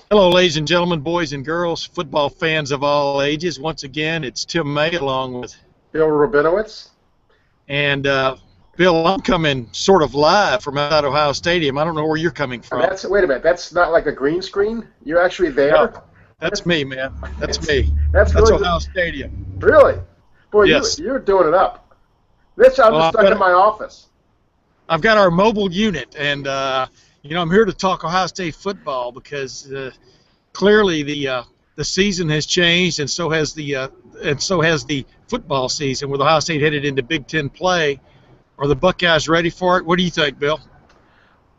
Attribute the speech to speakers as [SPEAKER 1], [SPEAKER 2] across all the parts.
[SPEAKER 1] Hello, ladies and gentlemen, boys and girls, football fans of all ages. Once again, it's Tim May along with,
[SPEAKER 2] Bill Rabinowitz.
[SPEAKER 1] and Bill, I'm coming sort of live from outside Ohio Stadium. I don't know where you're coming
[SPEAKER 2] And
[SPEAKER 1] from.
[SPEAKER 2] wait a minute, that's not like a green screen? You're actually
[SPEAKER 1] No,
[SPEAKER 2] there?
[SPEAKER 1] that's me, man. That's
[SPEAKER 2] That's,
[SPEAKER 1] me.
[SPEAKER 2] that's
[SPEAKER 1] That's
[SPEAKER 2] really good.
[SPEAKER 1] Ohio Stadium.
[SPEAKER 2] Really? Boy,
[SPEAKER 1] Yes.
[SPEAKER 2] you're doing it up. I'm
[SPEAKER 1] Well,
[SPEAKER 2] just stuck in my office.
[SPEAKER 1] I've got our mobile unit, and I'm here to talk Ohio State football because clearly the season has changed, and so has the football season. With Ohio State headed into Big Ten play, are the Buckeyes ready for it? What do you think, Bill?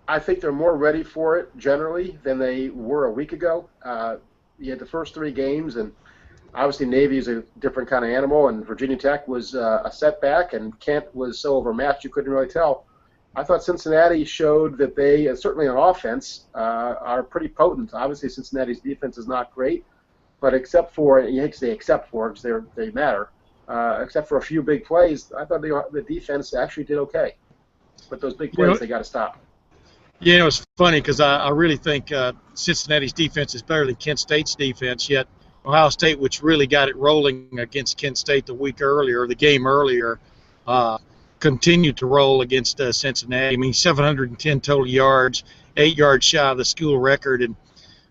[SPEAKER 2] I think they're more ready for it generally than they were a week ago. You had the first three games, and obviously Navy is a different kind of animal, and Virginia Tech was a setback, and Kent was so overmatched you couldn't really tell. I thought Cincinnati showed that they, certainly on offense, are pretty potent. Obviously, Cincinnati's defense is not great, but except for, you hate to say except for because they matter, except for a few big plays, I thought the defense actually did okay. But those big plays, they got to stop.
[SPEAKER 1] It's funny because I really think Cincinnati's defense is better than Kent State's defense, yet Ohio State, which really got it rolling against Kent State the game earlier, continued to roll against Cincinnati. I mean, 710 total yards, 8 yards shy of the school record. And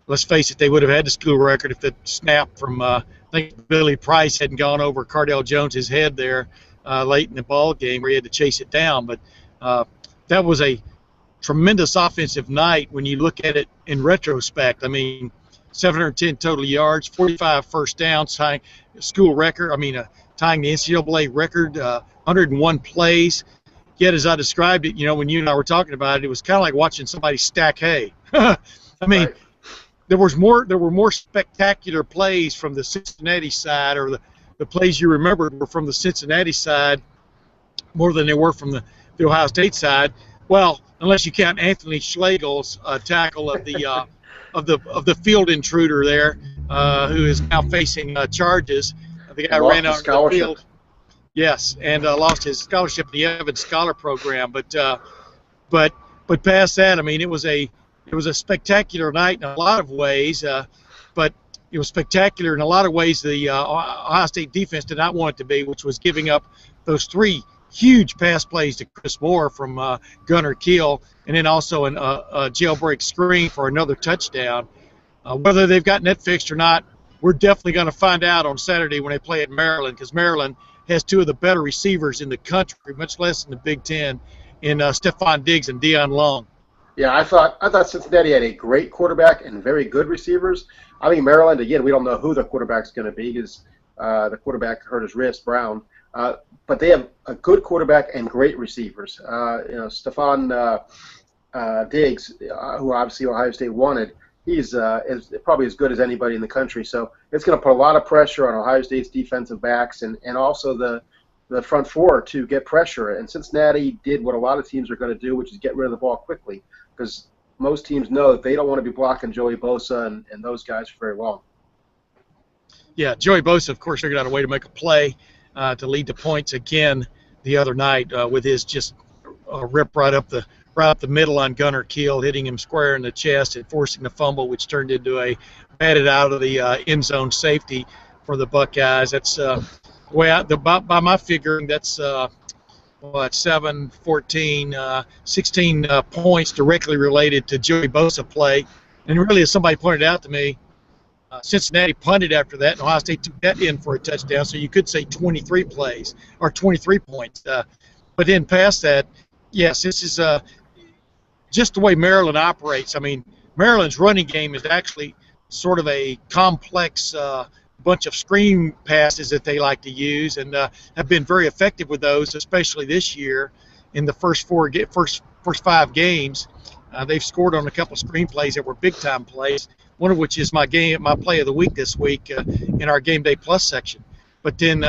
[SPEAKER 1] let's face it, they would have had the school record if the snap from, I think, Billy Price hadn't gone over Cardell Jones's head there late in the ball game where he had to chase it down. But that was a tremendous offensive night when you look at it in retrospect. I mean, 710 total yards, 45 first downs, tying school record. Tying the NCAA record, 101 plays. Yet, as I described it, when you and I were talking about it, it was kind of like watching somebody stack hay.
[SPEAKER 2] Right.
[SPEAKER 1] There were more spectacular plays from the Cincinnati side, or the plays you remembered were from the Cincinnati side more than they were from the Ohio State side. Well, unless you count Anthony Schlegel's tackle of the field intruder there, who is now facing charges. The guy ran out of the field. Yes, and lost his scholarship in the Evans Scholar Program. But past that, it was a spectacular night in a lot of ways. But it was spectacular in a lot of ways. The Ohio State defense did not want it to be, which was giving up those three huge pass plays to Chris Moore from Gunnar Kiel, and then also a jailbreak screen for another touchdown. Whether they've gotten that fixed or not, we're definitely going to find out on Saturday when they play at Maryland, because Maryland has two of the better receivers in the country, much less in the Big Ten, in Stephon Diggs and Deion Long.
[SPEAKER 2] Yeah, I thought Cincinnati had a great quarterback and very good receivers. I think Maryland, again, we don't know who the quarterback's going to be because the quarterback hurt his wrist, Brown. But they have a good quarterback and great receivers. Stephon Diggs, who obviously Ohio State wanted, he's is probably as good as anybody in the country. So it's going to put a lot of pressure on Ohio State's defensive backs and also the front four to get pressure. And Cincinnati did what a lot of teams are going to do, which is get rid of the ball quickly, because most teams know that they don't want to be blocking Joey Bosa and those guys for very long.
[SPEAKER 1] Yeah, Joey Bosa, of course, figured out a way to make a play to lead to points again the other night with his just rip right up the middle on Gunnar Kiel, hitting him square in the chest and forcing the fumble, which turned into a batted out of the end zone safety for the Buckeyes. That's by my figuring, that's 7, 14, 16 points directly related to Joey Bosa play. And really, as somebody pointed out to me, Cincinnati punted after that, and Ohio State took that in for a touchdown. So you could say 23 plays or 23 points. But then past that, yes, this is just the way Maryland operates. Maryland's running game is actually sort of a complex bunch of screen passes that they like to use, and have been very effective with those, especially this year in the first 5 games. They've scored on a couple of screen plays that were big-time plays, one of which is my play of the week this week in our Game Day Plus section. But then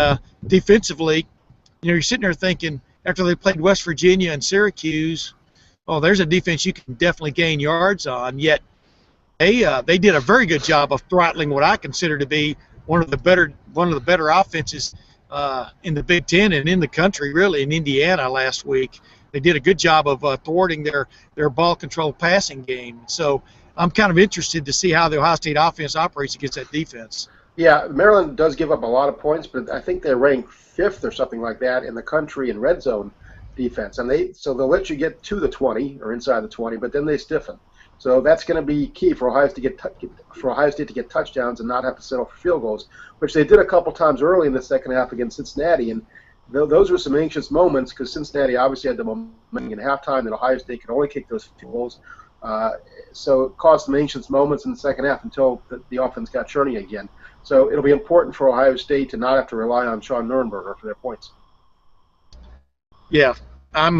[SPEAKER 1] defensively, you're sitting there thinking, after they played West Virginia and Syracuse, oh, there's a defense you can definitely gain yards on. Yet they did a very good job of throttling what I consider to be one of the better offenses in the Big Ten and in the country, really, in Indiana last week. they did a good job of thwarting their ball control passing game. So I'm kind of interested to see how the Ohio State offense operates against that defense.
[SPEAKER 2] Yeah, Maryland does give up a lot of points, but I think they're ranked fifth or something like that in the country in red zone defense, and they'll let you get to the 20 or inside the 20, but then they stiffen. So that's going to be key for Ohio State to get touchdowns and not have to settle for field goals, which they did a couple times early in the second half against Cincinnati, and those were some anxious moments because Cincinnati obviously had the momentum in halftime, and Ohio State could only kick those field goals. So it caused some anxious moments in the second half until the offense got churning again. So it'll be important for Ohio State to not have to rely on Sean Nuernberger for their points.
[SPEAKER 1] Yeah, I'm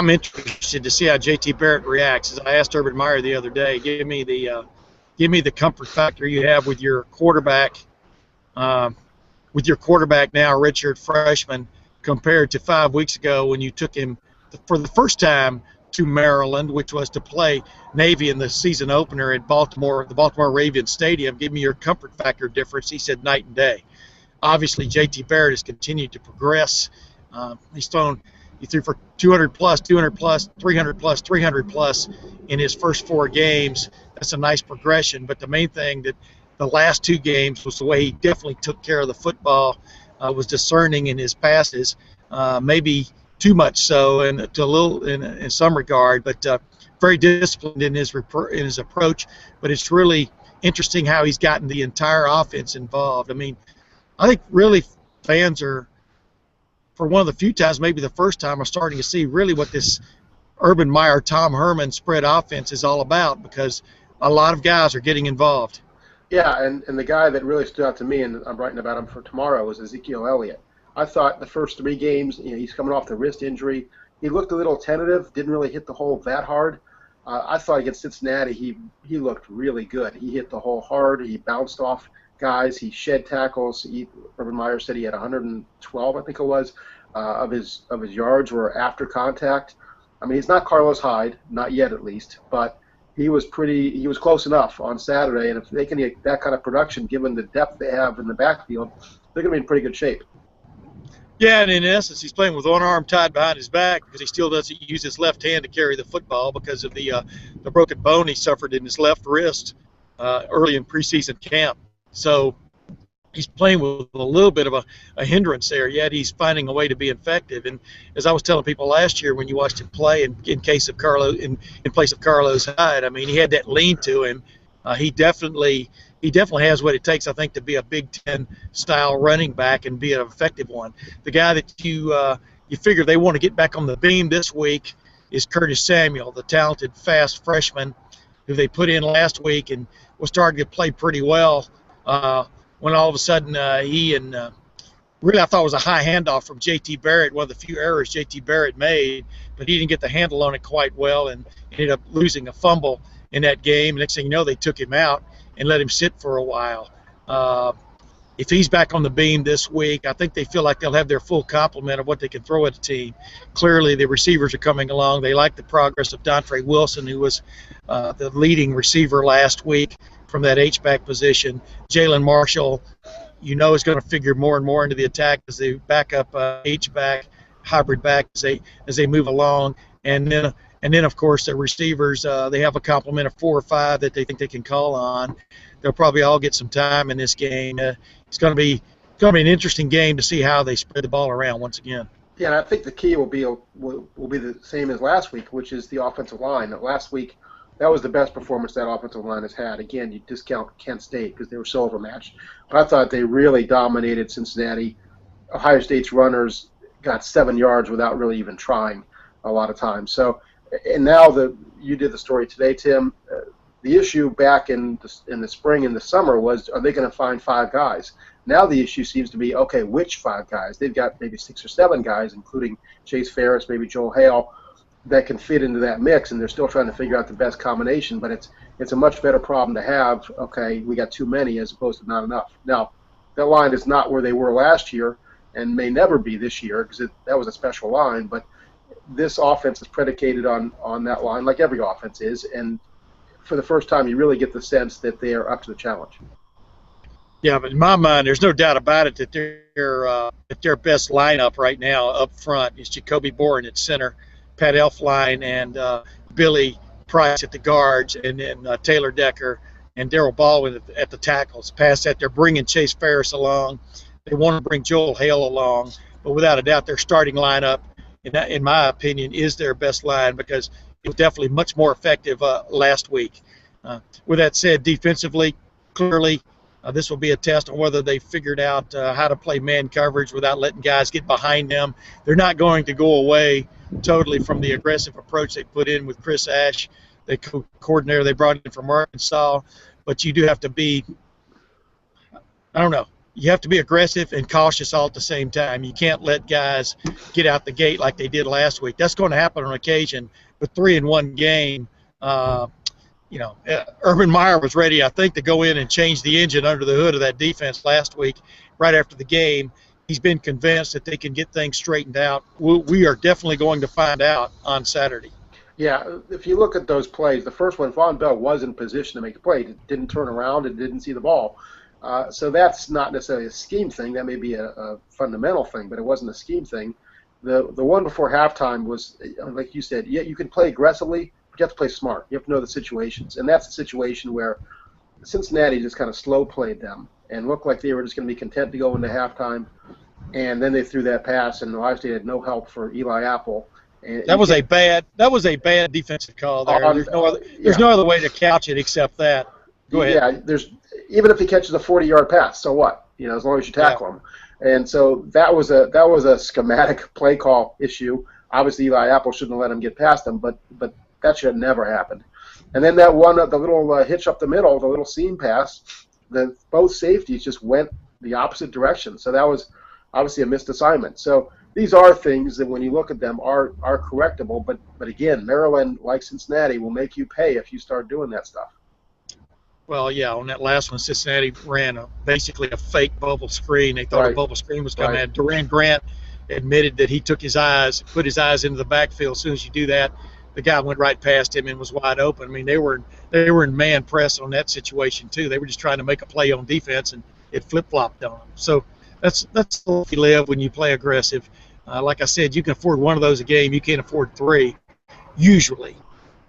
[SPEAKER 1] interested to see how JT Barrett reacts. As I asked Urban Meyer the other day, give me the comfort factor you have with your quarterback, now, a redshirt freshman, compared to 5 weeks ago when you took him for the first time to Maryland, which was to play Navy in the season opener at the Baltimore Ravens Stadium. Give me your comfort factor difference. He said night and day. Obviously, JT Barrett has continued to progress. He threw for 200 plus, 200 plus, 300 plus, 300 plus in his first 4 games. That's a nice progression. But the main thing that the last 2 games was the way he definitely took care of the football, was discerning in his passes, maybe too much so, and a little in some regard, but very disciplined in his approach. But it's really interesting how he's gotten the entire offense involved. I mean, I think really fans are, for one of the few times, maybe the first time, are starting to see really what this Urban Meyer, Tom Herman spread offense is all about, because a lot of guys are getting involved.
[SPEAKER 2] Yeah, and the guy that really stood out to me, and I'm writing about him for tomorrow, was Ezekiel Elliott. I thought the first 3 games, he's coming off the wrist injury. He looked a little tentative, didn't really hit the hole that hard. I thought against Cincinnati, he looked really good. He hit the hole hard. He bounced off guys. He shed tackles. Urban Meyer said he had 112, I think it was, of his yards were after contact. I mean, he's not Carlos Hyde, not yet at least, but he was close enough on Saturday. And if they can get that kind of production, given the depth they have in the backfield, they're going to be in pretty good shape.
[SPEAKER 1] Yeah, and in essence, he's playing with one arm tied behind his back because he still doesn't use his left hand to carry the football because of the broken bone he suffered in his left wrist early in preseason camp. So he's playing with a little bit of a hindrance there, yet he's finding a way to be effective. And as I was telling people last year when you watched him play in place of Carlos Hyde, I mean, he had that lean to him. He definitely has what it takes, I think, to be a Big Ten style running back and be an effective one. The guy that you figure they want to get back on the beam this week is Curtis Samuel, the talented, fast freshman who they put in last week and was starting to play pretty well. When all of a sudden really I thought it was a high handoff from J.T. Barrett, one of the few errors J.T. Barrett made, but he didn't get the handle on it quite well and ended up losing a fumble in that game. Next thing you know, they took him out and let him sit for a while. If he's back on the beam this week, I think they feel like they'll have their full complement of what they can throw at the team. Clearly, the receivers are coming along. They like the progress of Dontre Wilson, who was the leading receiver last week from that H-back position. Jalen Marshall, is going to figure more and more into the attack as they back up H-back, hybrid back as they move along. And then, of course, the receivers, they have a complement of 4 or 5 that they think they can call on. They'll probably all get some time in this game. It's going to be an interesting game to see how they spread the ball around once again.
[SPEAKER 2] Yeah, and I think the key will be the same as last week, which is the offensive line. Last week, that was the best performance that offensive line has had. Again, you discount Kent State because they were so overmatched. But I thought they really dominated Cincinnati. Ohio State's runners got 7 yards without really even trying a lot of times. So, and now you did the story today, Tim. The issue back in the spring and the summer was, are they going to find 5 guys? Now the issue seems to be, okay, which 5 guys? They've got maybe 6 or 7 guys, including Chase Ferris, maybe Joel Hale, that can fit into that mix, and they're still trying to figure out the best combination. But it's a much better problem to have. Okay, we got too many as opposed to not enough. Now, that line is not where they were last year, and may never be this year because that was a special line. But this offense is predicated on that line, like every offense is, and for the first time, you really get the sense that they are up to the challenge.
[SPEAKER 1] Yeah, but in my mind, there's no doubt about it that their best lineup right now up front is Jacoby Boren at center, Pat Elflein and Billy Price at the guards, and then Taylor Decker and Darrell Baldwin at the tackles. Past that, they're bringing Chase Ferris along. They want to bring Joel Hale along, but without a doubt, their starting lineup, in my opinion, is their best line because it was definitely much more effective last week. With that said, defensively, clearly, this will be a test on whether they figured out how to play man coverage without letting guys get behind them. They're not going to go away totally from the aggressive approach they put in with Chris Ash, the coordinator they brought in from Arkansas. But you do have to be, I don't know, you have to be aggressive and cautious all at the same time. You can't let guys get out the gate like they did last week. That's going to happen on occasion. But 3-1 game, Urban Meyer was ready, I think, to go in and change the engine under the hood of that defense last week right after the game. He's been convinced that they can get things straightened out. We are definitely going to find out on Saturday.
[SPEAKER 2] Yeah, if you look at those plays, the first one, Von Bell was in position to make the play. It didn't turn around and didn't see the ball. So that's not necessarily a scheme thing. That may be a fundamental thing, but it wasn't a scheme thing. The one before halftime was, like you said, yeah, you can play aggressively, but you have to play smart. You have to know the situations. And that's the situation where Cincinnati just kind of slow played them and looked like they were just going to be content to go into halftime. And then they threw that pass, and Ohio State had no help for Eli Apple. And
[SPEAKER 1] that was a bad defensive call there. There's no other way to couch it except that. Go ahead.
[SPEAKER 2] Yeah, even if he catches a 40-yard pass, so what? As long as you tackle him. And so that was a schematic play call issue. Obviously, Eli Apple shouldn't have let him get past him, but that should have never happened. And then that one, the little hitch up the middle, the little seam pass, both safeties just went the opposite direction. So that was obviously a missed assignment. So these are things that when you look at them are correctable. But again, Maryland, like Cincinnati, will make you pay if you start doing that stuff.
[SPEAKER 1] Well, yeah, on that last one, Cincinnati ran basically a fake bubble screen. They thought a bubble screen was coming in. Durant Grant admitted that he put his eyes into the backfield. As soon as you do that, the guy went right past him and was wide open. I mean, they were in man press on that situation too. They were just trying to make a play on defense, and it flip-flopped on them. So that's the life you live when you play aggressive. Like I said, you can afford one of those a game. You can't afford three, usually.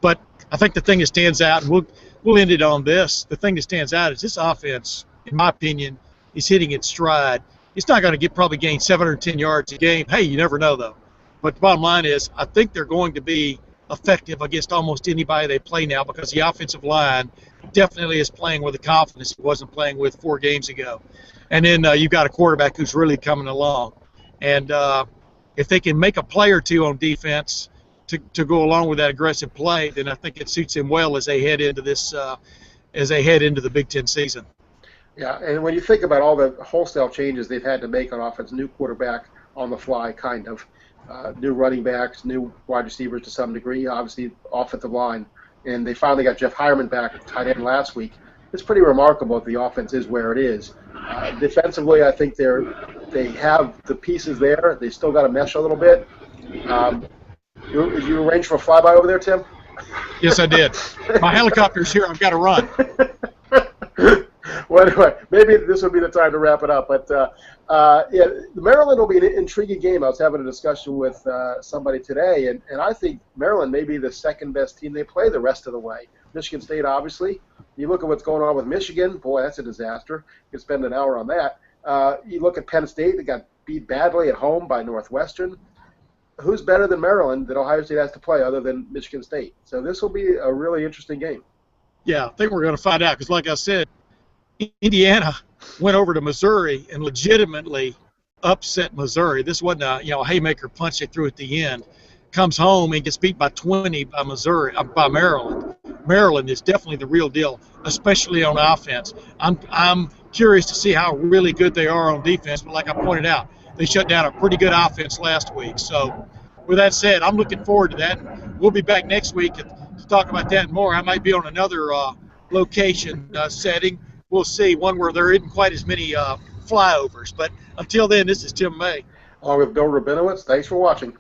[SPEAKER 1] But I think the thing that stands out, and we'll end it on this. The thing that stands out is this offense, in my opinion, is hitting its stride. It's not going to probably gain 710 yards a game. Hey, you never know, though. But the bottom line is I think they're going to be effective against almost anybody they play now because the offensive line definitely is playing with the confidence it wasn't playing with 4 games ago. And then you've got a quarterback who's really coming along. And if they can make a play or two on defense to go along with that aggressive play, then I think it suits them well as they head into the Big Ten season.
[SPEAKER 2] Yeah, and when you think about all the wholesale changes they've had to make on offense, new quarterback on the fly, kind of, new running backs, new wide receivers to some degree, obviously offensive line, and they finally got Jeff Hireman back, tight end last week. It's pretty remarkable that the offense is where it is. Defensively, I think they have the pieces there. They still got to mesh a little bit. Did you arrange for a flyby over there, Tim?
[SPEAKER 1] Yes, I did. My helicopter's here. I've got to run.
[SPEAKER 2] Well, anyway, maybe this will be the time to wrap it up. But, Maryland will be an intriguing game. I was having a discussion with somebody today, and I think Maryland may be the second-best team they play the rest of the way. Michigan State, obviously. You look at what's going on with Michigan. Boy, that's a disaster. You could spend an hour on that. You look at Penn State. They got beat badly at home by Northwestern. Who's better than Maryland that Ohio State has to play other than Michigan State? So this will be a really interesting game.
[SPEAKER 1] Yeah, I think we're going to find out because, like I said, Indiana went over to Missouri and legitimately upset Missouri. This wasn't a haymaker punch they threw at the end. Comes home and gets beat by 20 by Maryland. Maryland is definitely the real deal, especially on offense. I'm curious to see how really good they are on defense, but like I pointed out, they shut down a pretty good offense last week. So with that said, I'm looking forward to that. We'll be back next week to talk about that and more. I might be on another location setting. We'll see, one where there isn't quite as many flyovers. But until then, this is Tim May.
[SPEAKER 2] Along with Bill Rabinowitz, thanks for watching.